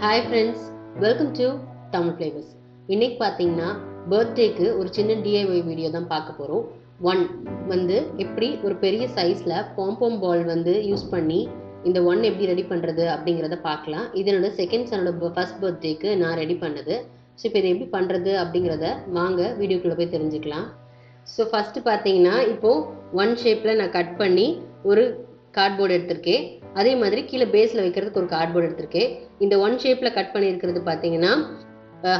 Hi friends, welcome to Tamil Flavors. இன்னைக்கு பார்த்தீங்கன்னா பர்த்டேக்கு ஒரு சின்ன DIY வீடியோ தான் பார்க்க போகிறோம். வந்து எப்படி ஒரு பெரிய சைஸில் பாம்பம் பால் வந்து யூஸ் பண்ணி இந்த எப்படி ரெடி பண்ணுறது அப்படிங்கிறத பார்க்கலாம். இதனோட செகண்ட் சனோட ஃபர்ஸ்ட் பர்த்டேக்கு நான் ரெடி பண்ணது. ஸோ இப்போ இதை எப்படி பண்ணுறது அப்படிங்கிறத வாங்க வீடியோக்குள்ளே போய் தெரிஞ்சுக்கலாம். ஸோ ஃபஸ்ட்டு பார்த்தீங்கன்னா இப்போது ஷேப்பில் நான் கட் பண்ணி ஒரு கார்ட்போர்டு எடுத்திருக்கேன். அதே மாதிரி கீழே பேஸில் வைக்கிறதுக்கு ஒரு கார்ட்போர்டு எடுத்திருக்கேன். இந்த ஷேப்பில் கட் பண்ணியிருக்கிறது பார்த்தீங்கன்னா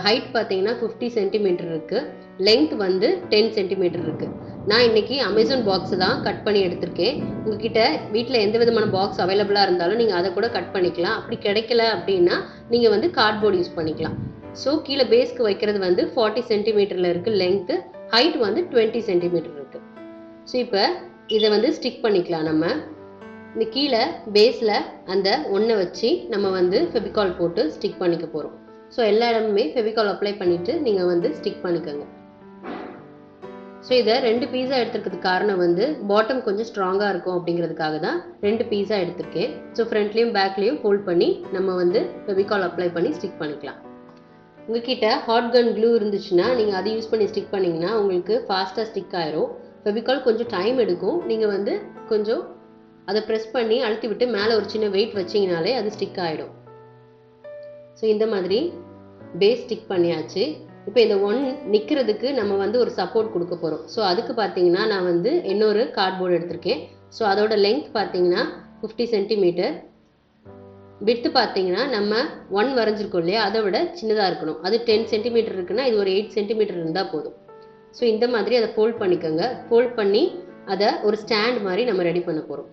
ஹைட் பார்த்தீங்கன்னா 50 சென்டிமீட்டர் இருக்குது, லென்த் வந்து 10 சென்டிமீட்டர் இருக்குது. நான் இன்னைக்கு அமேசான் பாக்ஸ் தான் கட் பண்ணி எடுத்திருக்கேன். உங்ககிட்ட வீட்டில் எந்த விதமான பாக்ஸ் அவைலபிளாக இருந்தாலும் நீங்கள் அதை கூட கட் பண்ணிக்கலாம். அப்படி கிடைக்கல அப்படின்னா நீங்கள் வந்து கார்ட்போர்டு யூஸ் பண்ணிக்கலாம். ஸோ கீழே பேஸ்க்கு வைக்கிறது வந்து 40 சென்டிமீட்டரில் இருக்குது லென்த்து, ஹைட் வந்து 20 சென்டிமீட்டர் இருக்குது. ஸோ இப்போ இதை வந்து ஸ்டிக் பண்ணிக்கலாம். நம்ம இந்த கீழே பேஸில் அந்த வச்சு நம்ம வந்து ஃபெவிகால் போட்டு ஸ்டிக் பண்ணிக்க போகிறோம். ஸோ எல்லா இடமுமே ஃபெவிகால் அப்ளை பண்ணிவிட்டு நீங்கள் வந்து ஸ்டிக் பண்ணிக்கோங்க. ஸோ இதை 2 பீஸாக எடுத்துக்கிறதுக்கு காரணம் வந்து பாட்டம் கொஞ்சம் ஸ்ட்ராங்காக இருக்கும் அப்படிங்கிறதுக்காக தான் 2 பீஸாக எடுத்திருக்கேன். ஸோ ஃப்ரண்ட்லேயும் பேக்லேயும் ஃபோல்ட் பண்ணி நம்ம வந்து ஃபெவிகால் அப்ளை பண்ணி ஸ்டிக் பண்ணிக்கலாம். உங்ககிட்ட ஹாட் கன் க்ளூ இருந்துச்சுன்னா நீங்கள் அதை யூஸ் பண்ணி ஸ்டிக் பண்ணிங்கன்னா உங்களுக்கு ஃபாஸ்ட்டாக ஸ்டிக் ஆயிரும். ஃபெவிகால் கொஞ்சம் டைம் எடுக்கும். நீங்கள் வந்து கொஞ்சம் அதை ப்ரெஸ் பண்ணி அழுத்தி விட்டு மேலே ஒரு சின்ன வெயிட் வச்சிங்கனாலே அது ஸ்டிக் ஆகிடும். ஸோ இந்த மாதிரி பேஸ் ஸ்டிக் பண்ணியாச்சு. இப்போ இந்த நிற்கிறதுக்கு நம்ம வந்து ஒரு சப்போர்ட் கொடுக்க போகிறோம். ஸோ அதுக்கு பார்த்தீங்கன்னா நான் வந்து இன்னொரு கார்ட்போர்டு எடுத்திருக்கேன். ஸோ அதோட லென்த் பார்த்தீங்கன்னா 50 சென்டிமீட்டர், விட்த்து பார்த்தீங்கன்னா நம்ம வரைஞ்சிருக்கோம் இல்லையா, அதை விட சின்னதாக இருக்கணும். அது 10 சென்டிமீட்டர் இருக்குன்னா இது ஒரு 8 சென்டிமீட்டர் இருந்தால் போதும். ஸோ இந்த மாதிரி அதை ஃபோல்ட் பண்ணிக்கோங்க. ஃபோல்ட் பண்ணி அதை ஒரு ஸ்டாண்ட் மாதிரி நம்ம ரெடி பண்ண போகிறோம்.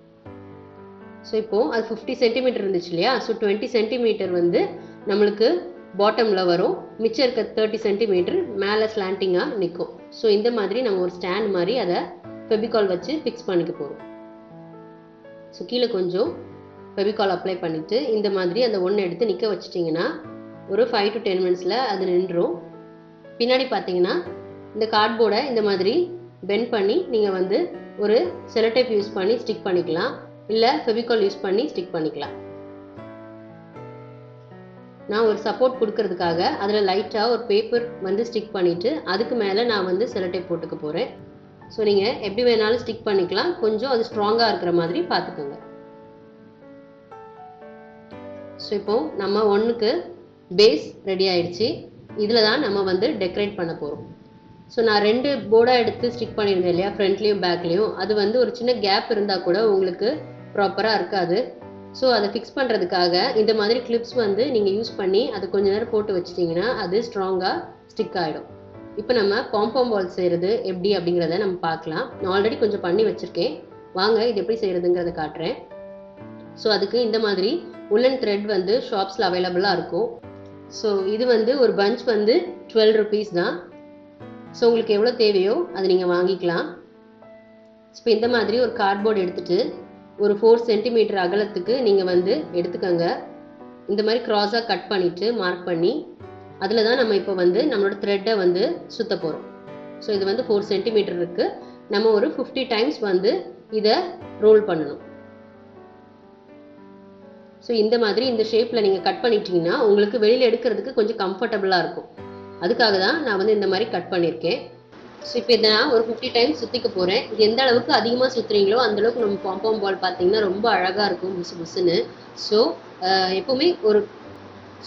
ஸோ இப்போது அது 50 சென்டிமீட்டர் இருந்துச்சு இல்லையா, ஸோ 20 சென்டிமீட்டர் வந்து நம்மளுக்கு பாட்டமில் வரும், மிச்சம் இருக்க 30 சென்டிமீட்டர் மேலே ஸ்லாண்டிங்காக நிற்கும். ஸோ இந்த மாதிரி நம்ம ஒரு ஸ்டாண்ட் மாதிரி அதை ஃபெவிகால் வச்சு ஃபிக்ஸ் பண்ணிக்க போகிறோம். ஸோ கீழே கொஞ்சம் ஃபெவிகால் அப்ளை பண்ணிவிட்டு இந்த மாதிரி அந்த எடுத்து நிற்க வச்சிட்டிங்கன்னா ஒரு 5 to 10 மினிட்ஸில் அது நின்றுடும். பின்னாடி பார்த்தீங்கன்னா இந்த கார்ட்போர்டை இந்த மாதிரி பெண்ட் பண்ணி நீங்கள் வந்து ஒரு செலோடேப் யூஸ் பண்ணி ஸ்டிக் பண்ணிக்கலாம், இல்லை ஃபெவிகால் யூஸ் பண்ணி ஸ்டிக் பண்ணிக்கலாம். நான் ஒரு சப்போர்ட் கொடுக்கறதுக்காக அதில் லைட்டாக ஒரு பேப்பர் வந்து ஸ்டிக் பண்ணிவிட்டு அதுக்கு மேலே நான் வந்து செலோடேப் போட்டுக்க போகிறேன். ஸோ நீங்கள் எப்படி வேணாலும் ஸ்டிக் பண்ணிக்கலாம், கொஞ்சம் அது ஸ்ட்ராங்காக இருக்கிற மாதிரி பார்த்துக்கோங்க. ஸோ இப்போது நம்ம பேஸ் ரெடி ஆயிடுச்சு. இதில் தான் நம்ம வந்து டெக்கரேட் பண்ண போகிறோம். ஸோ நான் 2 போர்டாக எடுத்து ஸ்டிக் பண்ணியிருந்தேன் இல்லையா, ஃப்ரண்ட்லேயும் பேக்லேயும், அது வந்து ஒரு சின்ன கேப் இருந்தால் கூட உங்களுக்கு ப்ராப்பராக இருக்காது. ஸோ அதை ஃபிக்ஸ் பண்ணுறதுக்காக இந்த மாதிரி கிளிப்ஸ் வந்து நீங்கள் யூஸ் பண்ணி அது கொஞ்ச நேரம் போட்டு வச்சிட்டிங்கன்னா அது ஸ்ட்ராங்காக ஸ்டிக் ஆகிடும். இப்போ நம்ம பாம்பம் பால் செய்கிறது எப்படி அப்படிங்கிறத நம்ம பார்க்கலாம். நான் ஆல்ரெடி கொஞ்சம் பண்ணி வச்சுருக்கேன், வாங்க இது எப்படி செய்கிறதுங்கிறத காட்டுறேன். ஸோ அதுக்கு இந்த மாதிரி உல்லன் த்ரெட் வந்து ஷாப்ஸில் அவைலபிளாக இருக்கும். ஸோ இது வந்து ஒரு பஞ்ச் வந்து 12 rupees தான். ஸோ உங்களுக்கு எவ்வளோ தேவையோ அது நீங்கள் வாங்கிக்கலாம். இப்போ இந்த மாதிரி ஒரு கார்ட்போர்டு எடுத்துகிட்டு ஒரு 4 சென்டிமீட்டர் அகலத்துக்கு நீங்கள் வந்து எடுத்துக்கோங்க. இந்த மாதிரி க்ராஸாக கட் பண்ணிவிட்டு மார்க் பண்ணி அதில் தான் நம்ம இப்போ வந்து நம்மளோட த்ரெட்டை வந்து சுற்ற போகிறோம். ஸோ இது வந்து 4 சென்டிமீட்டர் இருக்குது. நம்ம ஒரு 50 டைம்ஸ் வந்து இதை ரோல் பண்ணணும். ஸோ இந்த மாதிரி இந்த ஷேப்பில் நீங்கள் கட் பண்ணிட்டீங்கன்னா உங்களுக்கு வெளியில் எடுக்கிறதுக்கு கொஞ்சம் கம்ஃபர்டபுளாக இருக்கும். அதுக்காக தான் நான் வந்து இந்த மாதிரி கட் பண்ணியிருக்கேன். ஸோ இப்போ இதை நான் ஒரு 50 டைம்ஸ் சுற்றிக்க போகிறேன். இது எந்த அளவுக்கு அதிகமாக சுற்றுறீங்களோ அந்தளவுக்கு நம்ம பாம்பம் பால் பார்த்தீங்கன்னா ரொம்ப அழகாக இருக்கும், புசு புசுன்னு. ஸோ எப்போவுமே ஒரு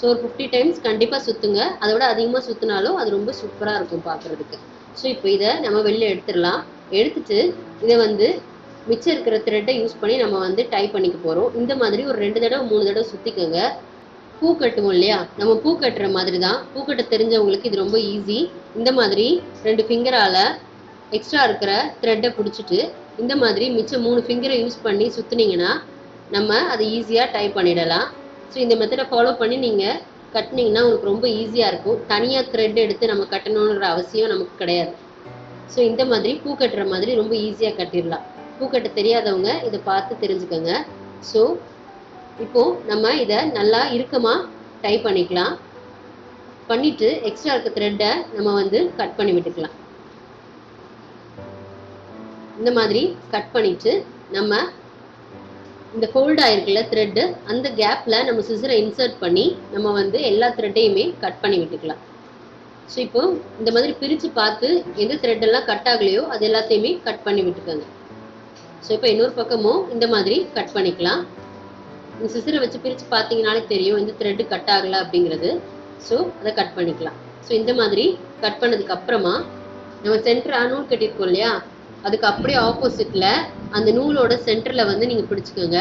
50 டைம்ஸ் கண்டிப்பாக சுற்றுங்க. அதை விட அதிகமாக சுற்றினாலும் அது ரொம்ப சூப்பராக இருக்கும் பார்க்குறதுக்கு. ஸோ இப்போ இதை நம்ம வெளியில் எடுத்துடலாம். எடுத்துட்டு இதை வந்து மிச்சம் இருக்கிற த்ரெட்டை யூஸ் பண்ணி நம்ம வந்து டை பண்ணிக்க போகிறோம். இந்த மாதிரி ஒரு 2 தடவை 3 தடவை சுற்றிக்கோங்க. பூ கட்டுவோம் இல்லையா, நம்ம பூ கட்டுற மாதிரி தான். பூ கட்ட தெரிஞ்சவங்களுக்கு இது ரொம்ப ஈஸி. இந்த மாதிரி 2 ஃபிங்கரால் எக்ஸ்ட்ரா இருக்கிற த்ரெட்டை பிடிச்சிட்டு இந்த மாதிரி மிச்சம் 3 ஃபிங்கரை யூஸ் பண்ணி சுற்றுனீங்கன்னா நம்ம அதை ஈஸியாக டை பண்ணிடலாம். ஸோ இந்த மெத்தடை ஃபாலோ பண்ணி நீங்கள் கட்டினீங்கன்னா உங்களுக்கு ரொம்ப ஈஸியாக இருக்கும். தனியாக த்ரெட் எடுத்து நம்ம கட்டணுங்கிற அவசியம் நமக்கு கிடையாது. ஸோ இந்த மாதிரி பூ கட்டுற மாதிரி ரொம்ப ஈஸியாக கட்டிடலாம். பூ கட்ட தெரியாதவங்க இதை பார்த்து தெரிஞ்சுக்கோங்க. ஸோ இப்போது நம்ம இதை நல்லா இறுக்கமாக டை பண்ணிக்கலாம். பண்ணிவிட்டு எக்ஸ்ட்ரா இருக்க த்ரெட்டை நம்ம வந்து கட் பண்ணி விட்டுக்கலாம். இந்த மாதிரி கட் பண்ணிவிட்டு நம்ம இந்த ஃபோல்ட் ஆயிருக்குல்ல த்ரெட், அந்த கேப்ல நம்ம சிசரை இன்சர்ட் பண்ணி நம்ம வந்து எல்லா த்ரெட்டையுமே கட் பண்ணி விட்டுக்கலாம். ஸோ இப்போ இந்த மாதிரி பிரித்து பார்த்து எந்த த்ரெட் எல்லாம் கட் ஆகலையோ அது எல்லாத்தையுமே கட் பண்ணி விட்டுக்கோங்க. ஸோ இப்போ இன்னொரு பக்கமும் இந்த மாதிரி கட் பண்ணிக்கலாம். இந்த சிசரை வச்சு பிரித்து பார்த்தீங்கனாலே தெரியும் இந்த த்ரெட் கட் ஆகலை அப்படிங்கிறது. ஸோ அதை கட் பண்ணிக்கலாம். ஸோ இந்த மாதிரி கட் பண்ணதுக்கு அப்புறமா நம்ம சென்டராக நூல் கட்டியிருக்கோம் இல்லையா, அதுக்கு அப்படியே ஆப்போசிட்ல அந்த நூலோட சென்டர்ல வந்து நீங்க பிடிச்சுக்கோங்க.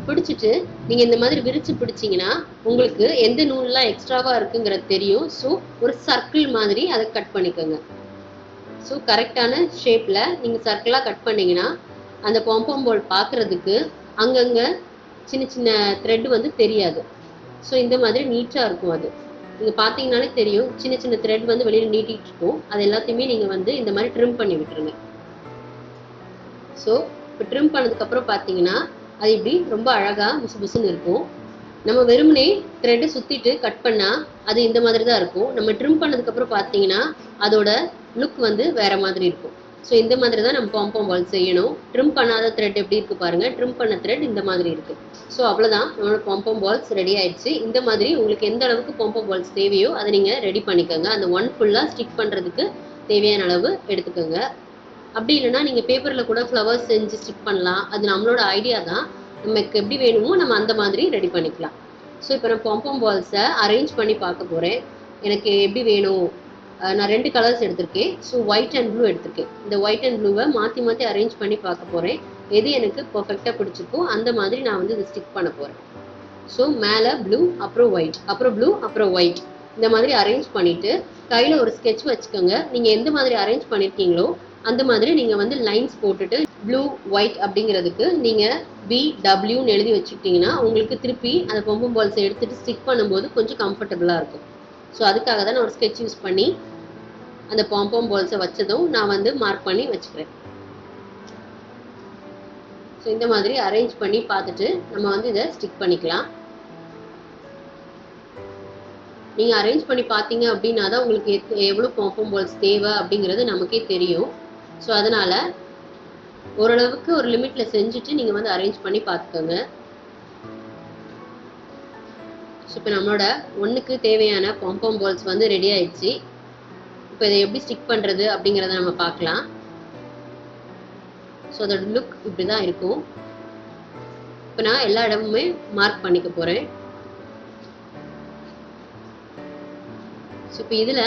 பிடிச்சிட்டு நீங்க இந்த மாதிரி விரிச்சு பிடிச்சிங்கன்னா உங்களுக்கு எந்த நூல்லாம் எக்ஸ்ட்ராவா இருக்குங்கிறது தெரியும். ஸோ ஒரு சர்க்கிள் மாதிரி அதை கட் பண்ணிக்கோங்க. ஸோ கரெக்டான ஷேப்ல நீங்க சர்க்கிளா கட் பண்ணீங்கன்னா அந்த பாம்பம் பால் பார்க்கறதுக்கு அங்கங்க சின்ன சின்ன த்ரெட் வந்து தெரியாது. ஸோ இந்த மாதிரி நீட்டா இருக்கும். அது நீங்க பார்த்தீங்கன்னாலே தெரியும், சின்ன சின்ன த்ரெட் வந்து வெளியில நீட்டிட்டு இருக்கும். அது எல்லாத்தையுமே நீங்க வந்து இந்த மாதிரி ட்ரிம் பண்ணி விட்டுருங்க. ஸோ இப்போ ட்ரிம் பண்ணதுக்கப்புறம் பார்த்தீங்கன்னா அது இப்படி ரொம்ப அழகாக புசு புசுன்னு இருக்கும். நம்ம வெறுமனே த்ரெட்டை சுற்றிட்டு கட் பண்ணால் அது இந்த மாதிரி தான் இருக்கும். நம்ம ட்ரிம் பண்ணதுக்கப்புறம் பார்த்தீங்கன்னா அதோட லுக் வந்து வேற மாதிரி இருக்கும். ஸோ இந்த மாதிரி தான் நம்ம பாம்பம் பால் செய்யணும். ட்ரிம் பண்ணாத த்ரெட் எப்படி இருக்குது பாருங்கள், ட்ரிம் பண்ண த்ரெட் இந்த மாதிரி இருக்குது. ஸோ அவ்வளோதான், நம்மளோட பாம்பம் பால்ஸ் ரெடி ஆயிடுச்சு. இந்த மாதிரி உங்களுக்கு எந்த அளவுக்கு பாம்பம் பால்ஸ் தேவையோ அதை நீங்கள் ரெடி பண்ணிக்கோங்க. அந்த ஒன் ஃபுல்லாக ஸ்டிக் பண்ணுறதுக்கு தேவையான அளவு எடுத்துக்கோங்க. அப்படி இல்லைன்னா நீங்கள் பேப்பரில் கூட ஃப்ளவர்ஸ் செஞ்சு ஸ்டிக் பண்ணலாம். அது நம்மளோட ஐடியா தான். நமக்கு எப்படி வேணுமோ நம்ம அந்த மாதிரி ரெடி பண்ணிக்கலாம். ஸோ இப்போ நான் பாம்பம் பால்ஸை அரேஞ்ச் பண்ணி பார்க்க போகிறேன். எனக்கு எப்படி வேணும், நான் 2 கலர்ஸ் எடுத்திருக்கேன். ஸோ ஒயிட் அண்ட் ப்ளூ எடுத்திருக்கேன். இந்த ஒயிட் அண்ட் ப்ளூவை மாற்றி மாற்றி அரேஞ்ச் பண்ணி பார்க்க போகிறேன். எது எனக்கு பர்ஃபெக்டாக பிடிச்சிருக்கோ அந்த மாதிரி நான் வந்து இதை ஸ்டிக் பண்ண போகிறேன். ஸோ மேலே ப்ளூ, அப்புறம் ஒயிட், அப்புறம் ப்ளூ, அப்புறம் ஒயிட், இந்த மாதிரி அரேஞ்ச் பண்ணிவிட்டு கையில் ஒரு ஸ்கெட்ச் வச்சுக்கோங்க. நீங்கள் எந்த மாதிரி அரேஞ்ச் பண்ணியிருக்கீங்களோ அந்த மாதிரி நீங்கள் வந்து லைன்ஸ் போட்டுட்டு ப்ளூ ஒயிட் அப்படிங்கிறதுக்கு நீங்கள் BWன்னு எழுதி வச்சுக்கிட்டிங்கன்னா உங்களுக்கு திருப்பி அந்த பாம்பம் பால்ஸை எடுத்துகிட்டு ஸ்டிக் பண்ணும்போது கொஞ்சம் கம்ஃபர்டபுளாக இருக்கும். ஸோ அதுக்காக தான் நான் ஒரு ஸ்கெட்ச் யூஸ் பண்ணி அந்த பாம்பம் பால்ஸை வச்சதும் நான் வந்து மார்க் பண்ணி வச்சுக்கிறேன். ஸோ இந்த மாதிரி அரேஞ்ச் பண்ணி பார்த்துட்டு நம்ம வந்து இதை ஸ்டிக் பண்ணிக்கலாம். நீங்கள் அரேஞ்ச் பண்ணி பார்த்தீங்க அப்படின்னா தான் உங்களுக்கு எவ்வளோ பாம்பம் பால்ஸ் தேவை அப்படிங்கிறது நமக்கே தெரியும். ஸோ அதனால் ஓரளவுக்கு ஒரு லிமிட்டில் செஞ்சுட்டு நீங்கள் வந்து அரேஞ்ச் பண்ணி பார்த்துக்கோங்க. ஸோ இப்போ நம்மளோட ஒன்றுக்கு தேவையான பாம்பம் பால்ஸ் வந்து ரெடி ஆயிடுச்சு. இப்போ இதை எப்படி ஸ்டிக் பண்ணுறது அப்படிங்கிறத நம்ம பார்க்கலாம். ஸோ அதோட லுக் இப்படி தான் இருக்கும். இப்போ நான் எல்லா இடமுமே மார்க் பண்ணிக்க போகிறேன். ஸோ இப்போ இதில்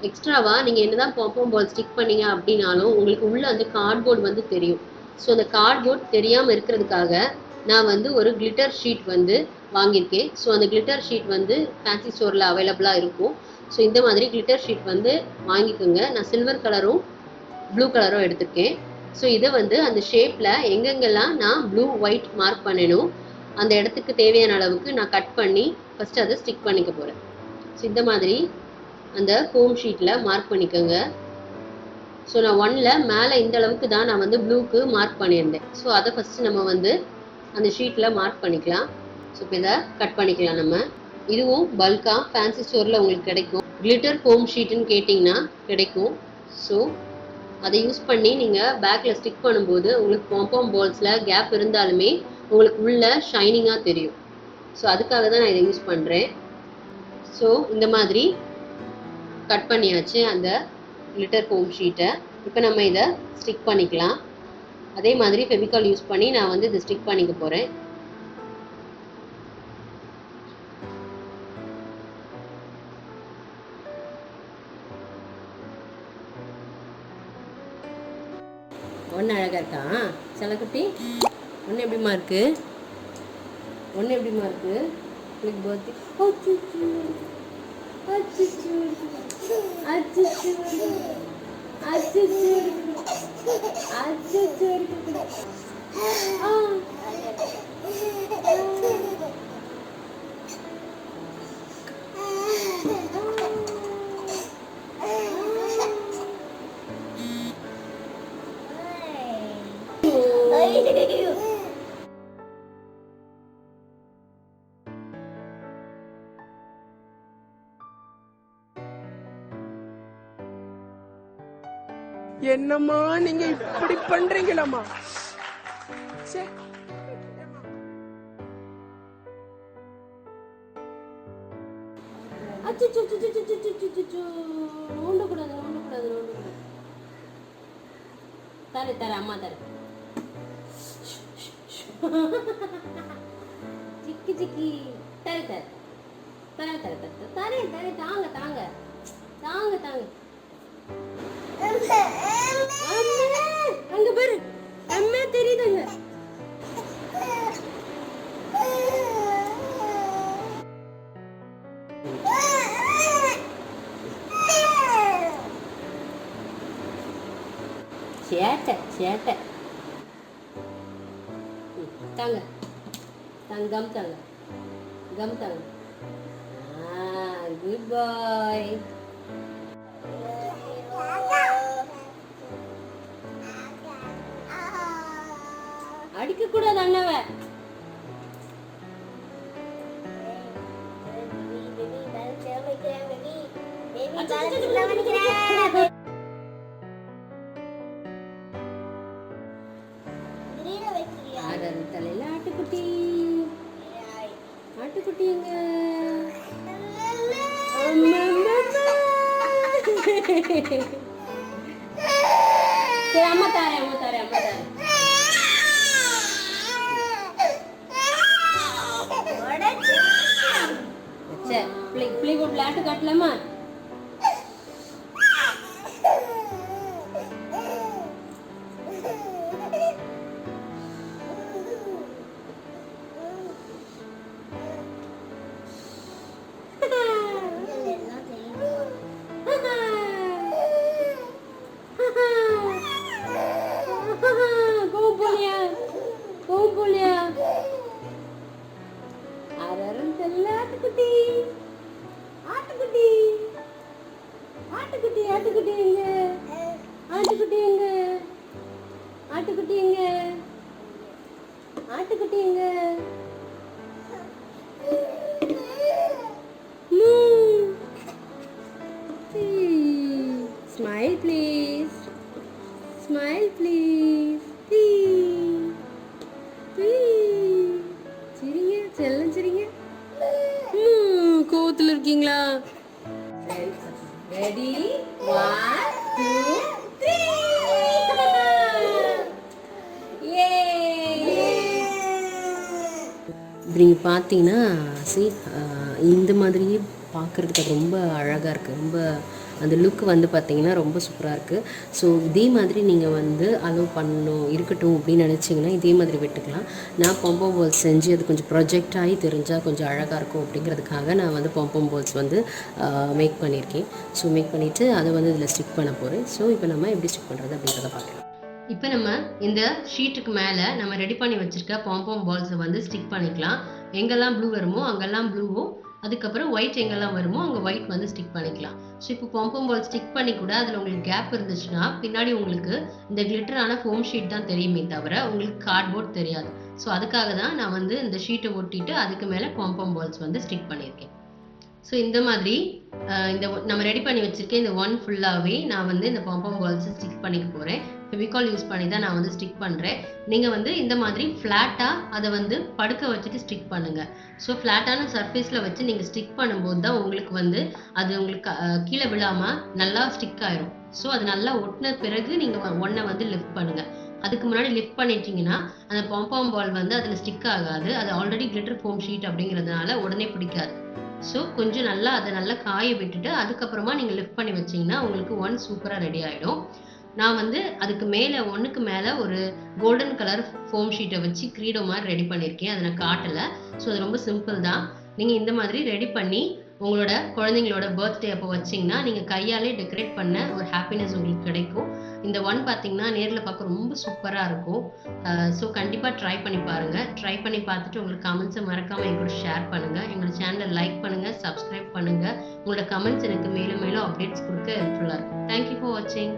எக்ஸ்ட்ராவாக நீங்கள் என்ன தான் பாம்பம் பால் ஸ்டிக் பண்ணீங்க அப்படின்னாலும் உங்களுக்கு உள்ளே அந்த கார்ட்போர்ட் வந்து தெரியும். ஸோ அந்த கார்ட்போர்ட் தெரியாமல் இருக்கிறதுக்காக நான் வந்து ஒரு கிளிட்டர் ஷீட் வந்து வாங்கியிருக்கேன். ஸோ அந்த கிளிட்டர் ஷீட் வந்து ஃபேன்சி ஸ்டோரில் அவைலபிளாக இருக்கும். ஸோ இந்த மாதிரி கிளிட்டர் ஷீட் வந்து வாங்கிக்கோங்க. நான் சில்வர் கலரும் ப்ளூ கலரும் எடுத்திருக்கேன். ஸோ இதை வந்து அந்த ஷேப்பில் எங்கெங்கெல்லாம் நான் ப்ளூ ஒயிட் மார்க் பண்ணணும் அந்த இடத்துக்கு தேவையான அளவுக்கு நான் கட் பண்ணி ஃபஸ்ட்டு அதை ஸ்டிக் பண்ணிக்க போகிறேன். ஸோ இந்த மாதிரி அந்த ஃபோம் ஷீட்டில் மார்க் பண்ணிக்கோங்க. ஸோ நான் 1ல் மேலே இந்த அளவுக்கு தான் நான் வந்து ப்ளூக்கு மார்க் பண்ணியிருந்தேன். ஸோ அதை ஃபஸ்ட்டு நம்ம வந்து அந்த ஷீட்டில் மார்க் பண்ணிக்கலாம். ஸோ இப்போ இதை கட் பண்ணிக்கலாம். நம்ம இதுவும் பல்காக ஃபேன்சி ஸ்டோரில் உங்களுக்கு கிடைக்கும். கிளிட்டர் ஃபோம் ஷீட்டுன்னு கேட்டிங்கன்னா கிடைக்கும். ஸோ அதை யூஸ் பண்ணி நீங்கள் பேக்கில் ஸ்டிக் பண்ணும்போது உங்களுக்கு பாம்பம் பால்ஸில் கேப் இருந்தாலுமே உங்களுக்கு உள்ள ஷைனிங்காக தெரியும். ஸோ அதுக்காக தான் நான் இதை யூஸ் பண்ணுறேன். ஸோ இந்த மாதிரி கட் பண்ணியாச்சு அந்த கிளிட்டர் ஃபோம் ஷீட்டை. இப்போ நம்ம இதை ஸ்டிக் பண்ணிக்கலாம். அதே மாதிரி ஃபெவிகால் யூஸ் பண்ணி நான் வந்து இதை ஸ்டிக் பண்ணிக்க போகிறேன். ஒன்று அழகாக இருக்கா செல்லக்குட்டி? ஒன்று எப்படிமா இருக்கு? ஒன்று எப்படிமா இருக்கு? உங்களுக்கு பர்த்டே என்னம்மா நீங்க இப்படி பண்றீங்களம்மா? நோண்டக்கூடாது. தர அம்மா தர. சிக்கி தர தாங்க. அங்க பாரு அம்மா தெரியுதுங்க. சேட்டை தாங்க கம் தாங்க. குட் பாய். அடிக்க கூடாது அண்ணாவை. தலையில ஆட்டுக்குட்டி எங்க? சரி அம்மா தாரேன். பிள்ளை கூட விளையாட்டு காட்டலாமா? ஆட்டுக்குட்டி எங்க? Smile please. சிரிங்க, செல்லம் சிரிங்க. கோவத்துல இருக்கீங்களா? ரெடி 1 2 இப்படி பார்த்தீங்கன்னா இந்த மாதிரியே பார்க்குறதுக்கு அது ரொம்ப அழகாக இருக்குது. ரொம்ப அந்த லுக் வந்து பார்த்திங்கன்னா ரொம்ப சூப்பராக இருக்குது. ஸோ இதே மாதிரி நீங்கள் வந்து அலோவ் பண்ணணும் இருக்கட்டும் அப்படின்னு நினச்சிங்கன்னா இதே மாதிரி விட்டுக்கலாம். நான் பாம்பம் பால்ஸ் செஞ்சு அது கொஞ்சம் ப்ரொஜெக்ட் ஆகி தெரிஞ்சால் கொஞ்சம் அழகாக இருக்கும் அப்படிங்கிறதுக்காக நான் வந்து பாம்பம் பால்ஸ் வந்து மேக் பண்ணியிருக்கேன். ஸோ மேக் பண்ணிவிட்டு அதை வந்து இதில் ஸ்டிக் பண்ண போகிறேன். ஸோ இப்போ நம்ம எப்படி ஸ்டிக் பண்ணுறது அப்படிங்கிறத பார்க்கலாம். இப்போ நம்ம இந்த ஷீட்டுக்கு மேலே நம்ம ரெடி பண்ணி வச்சுருக்க பாம்பம் பால்ஸை வந்து ஸ்டிக் பண்ணிக்கலாம். எங்கெல்லாம் ப்ளூ வருமோ அங்கெல்லாம் ப்ளூவும், அதுக்கப்புறம் ஒயிட் எங்கெல்லாம் வருமோ அங்கே ஒயிட் வந்து ஸ்டிக் பண்ணிக்கலாம். ஸோ இப்போ பாம்பம் பால் ஸ்டிக் பண்ணி கூட அதில் உங்களுக்கு கேப் இருந்துச்சுன்னா பின்னாடி உங்களுக்கு இந்த கிளிட்டரான ஃபோம் ஷீட் தான் தெரியுமே தவிர உங்களுக்கு கார்ட்போர்ட் தெரியாது. ஸோ அதுக்காக தான் நான் வந்து இந்த ஷீட்டை ஒட்டிட்டு அதுக்கு மேலே பாம்பம் பால்ஸ் வந்து ஸ்டிக் பண்ணியிருக்கேன். ஸோ இந்த மாதிரி இந்த நம்ம ரெடி பண்ணி வச்சுருக்கேன் இந்த ஒன் ஃபுல்லாகவே நான் வந்து இந்த பாம்பம் பால்ஸை ஸ்டிக் பண்ணிக்க போகிறேன். ஃபெவிகால் யூஸ் பண்ணி தான் நான் வந்து ஸ்டிக் பண்ணுறேன். நீங்கள் வந்து இந்த மாதிரி ஃப்ளாட்டாக அதை வந்து படுக்க வச்சுட்டு ஸ்டிக் பண்ணுங்கள். ஸோ ஃப்ளாட்டான சர்ஃபேஸில் வச்சு நீங்கள் ஸ்டிக் பண்ணும்போது தான் உங்களுக்கு வந்து அது உங்களுக்கு கீழே விழாமல் நல்லா ஸ்டிக் ஆயிரும். ஸோ அது நல்லா ஒட்டின பிறகு நீங்கள் ஒன்றை வந்து லிஃப்ட் பண்ணுங்கள். அதுக்கு முன்னாடி லிஃப்ட் பண்ணிட்டீங்கன்னா அந்த பாம்பம் பால் வந்து அதில் ஸ்டிக் ஆகாது. அது ஆல்ரெடி கிளிட்டர் ஃபோம் ஷீட் அப்படிங்கிறதுனால உடனே பிடிக்காது. ஸோ கொஞ்சம் நல்லா அதை நல்லா காய விட்டுட்டு அதுக்கப்புறமா நீங்கள் லிஃப்ட் பண்ணி வச்சிங்கன்னா உங்களுக்கு ஒன் சூப்பராக ரெடி ஆகிடும். நான் வந்து அதுக்கு மேலே ஒன்றுக்கு மேலே ஒரு கோல்டன் கலர் ஃபோம் ஷீட்டை வச்சு க்ரீடோ மாதிரி ரெடி பண்ணியிருக்கேன். அதை நான் காட்டலை. ஸோ அது ரொம்ப சிம்பிள் தான். நீங்கள் இந்த மாதிரி ரெடி பண்ணி உங்களோட குழந்தைங்களோட பர்த்டே அப்போ வச்சிங்கன்னா நீங்கள் கையாலே டெக்கரேட் பண்ண ஒரு ஹாப்பினஸ் உங்களுக்கு கிடைக்கும். இந்த ஒன் பார்த்தீங்கன்னா நேரில் பார்க்க ரொம்ப சூப்பராக இருக்கும். ஸோ கண்டிப்பாக ட்ரை பண்ணி பாருங்கள். ட்ரை பண்ணி பார்த்துட்டு உங்களுக்கு கமெண்ட்ஸை மறக்காமல் என் கூட ஷேர் பண்ணுங்கள். எங்களோட சேனலை லைக் பண்ணுங்கள், சப்ஸ்கிரைப் பண்ணுங்கள். உங்களோட கமெண்ட்ஸ் எனக்கு மேலும் மேலும் அப்டேட்ஸ் கொடுக்க ஹெல்ப்ஃபுல்லாக இருக்கும். தேங்க்யூ ஃபார் வாட்சிங்.